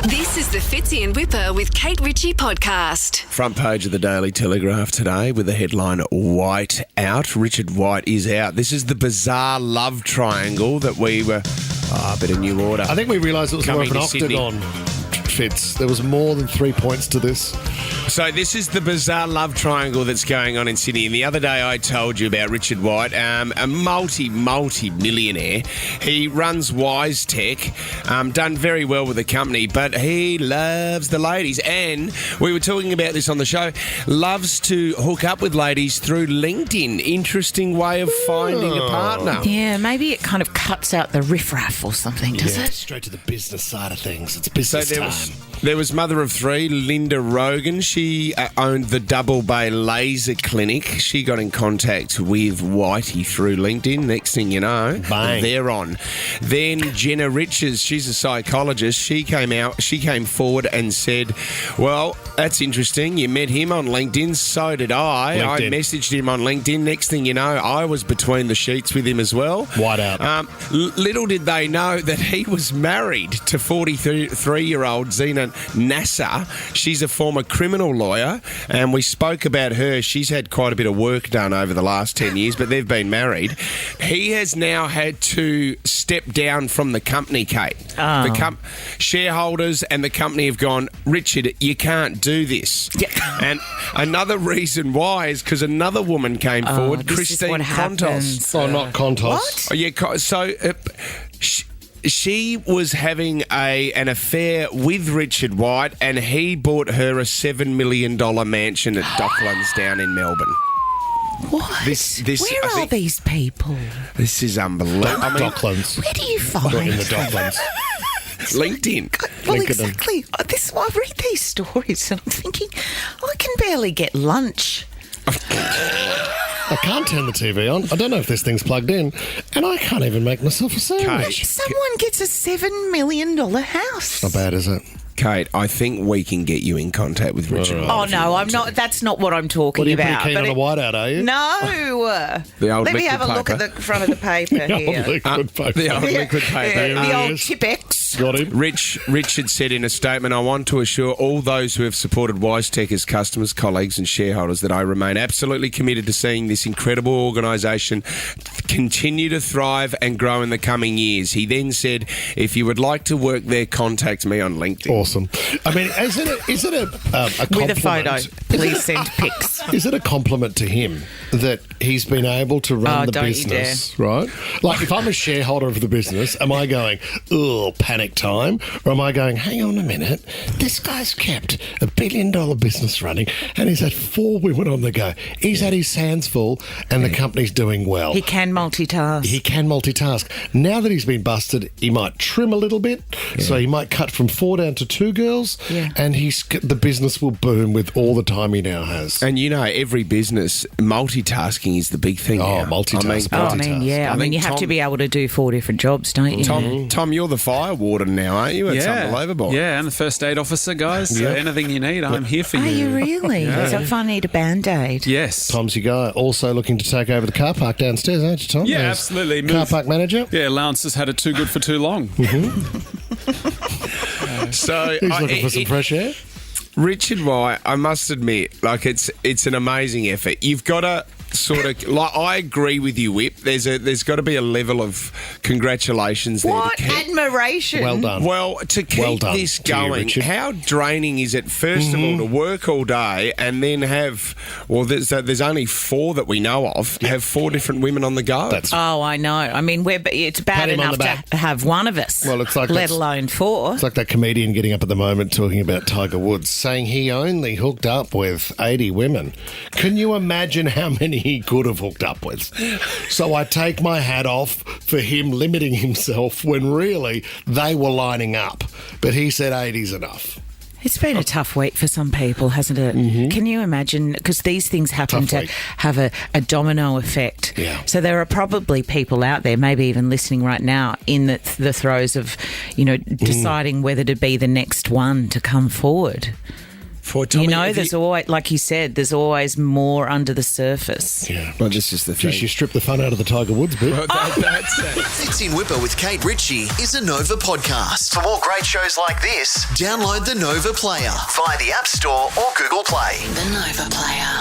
This is the Fitzy and Whipper with Kate Ritchie podcast. Front page of the Daily Telegraph today with the headline, White out. Richard White is out. This is the bizarre love triangle that we were... a bit of new order. I think we realised it was more of an Sydney. octagon, Fitz. There was more than 3 points to this. So this is the bizarre love triangle that's going on in Sydney. And the other day I told you about Richard White, a multi-millionaire. He runs Wise Tech, done very well with the company, but he loves the ladies. And we were talking about this on the show, loves to hook up with ladies through LinkedIn. Interesting way of finding a partner. Yeah, maybe it kind of cuts out the riffraff or something, does it? Straight to the business side of things. It's business time. There was mother of three, Linda Rogan. She owned the Double Bay Laser Clinic. She got in contact with Whitey through LinkedIn. Next thing you know, Bang. They're on. Then Jenna Riches, she's a psychologist. She came forward and said, well, that's interesting. You met him on LinkedIn. So did I. LinkedIn. I messaged him on LinkedIn. Next thing you know, I was between the sheets with him as well. White out. Little did they know that he was married to 43-year-old Zena Nasser. She's a former criminal lawyer, and we spoke about her. She's had quite a bit of work done over the last 10 years, but they've been married. He has now had to step down from the company, Kate. The shareholders and the company have gone, Richard, you can't do this. Yeah. And another reason why is because another woman came forward, this is Christine what Kontos. happens. Oh, not Kontos. What? Oh, yeah, so she was having an affair with Richard White, and he bought her a $7 million mansion at Docklands down in Melbourne. What? Where Where are these people? This is unbelievable. I mean, Docklands. Where do you Not find in the Docklands. LinkedIn. Well, LinkedIn. exactly. I read these stories and I'm thinking, I can barely get lunch. I can't turn the TV on. I don't know if this thing's plugged in. And I can't even make myself a sandwich. Kate. Someone gets a $7 million house. Not bad, is it? Kate, I think we can get you in contact with Richard White. Oh, if you no, want I'm to. not. That's not what I'm talking Well, you're pretty about. keen but on a whiteout, are you? No. The old Let me liquid have a look at paper. the front of the paper here. Liquid paper. The old liquid paper. Yeah, the There he old is. Chipex. Got him. Richard said in a statement, I want to assure all those who have supported WiseTech as customers, colleagues and shareholders that I remain absolutely committed to seeing this incredible organisation continue to thrive and grow in the coming years. He then said, if you would like to work there, contact me on LinkedIn. Awesome. I mean, is it a compliment? With a photo. Please send pics. Is it a compliment to him that he's been able to run the don't you business, right? Like, if I'm a shareholder of the business, am I going, ugh, panic time? Or am I going, hang on a minute, this guy's kept a $1 billion business running and he's had 4 women on the go. He's had his hands full and the company's doing well. He can multitask. He can multitask. Now that he's been busted, he might trim a little bit. So he might cut from 4 down to 2 girls. Yeah. And the business will boom with all the time he now has. And you know, every business, multitasking is the big thing now. multitasking. I think you have to Tom- be able to do 4 different jobs, don't you? Tom, you're the fire warden now, aren't you? It's unbelievable. Yeah, and the first aid officer, guys. So anything you need, I'm here for you. Are you really? So if I need a Band-Aid. Yes. Tom's your guy. Also looking to take over the car park downstairs, aren't you, Tom? Yeah, As absolutely. Car park manager. Yeah, Lance has had it too good for too long. So He's looking for some fresh air. Richard White, I must admit, like it's an amazing effort. You've got to sort of like. I agree with you, Whip. There's got to be a level of congratulations there. What to keep, admiration. Well done. well, to keep Well done this to you, going, Richard. how draining is it? First of all, to work all day and then have there's only 4 that we know of. Have 4 different women on the go. Oh, I know. I mean, it's bad Pat him on enough the back. to have one of us. Well, it's like let that's- alone 4. It's like that comedian getting up at the moment talking about Tiger Woods, saying he only hooked up with 80 women. Can you imagine how many he could have hooked up with? So I take my hat off for him limiting himself when really they were lining up. But he said 80's enough. It's been a tough week for some people, hasn't it? Mm-hmm. Can you imagine? Because these things happen Tough to week. have a domino effect. Yeah. So there are probably people out there, maybe even listening right now, in the throes of, deciding whether to be the next one to come forward. Boy, Tommy, You know, have there's always, like you said, there's always more under the surface. Yeah. Well, this is the thing. Geez, you stripped the fun out of the Tiger Woods bit. Well, that's it. Fits in Whipper with Kate Ritchie is a Nova podcast. For more great shows like this, download the Nova Player via the App Store or Google Play. The Nova Player.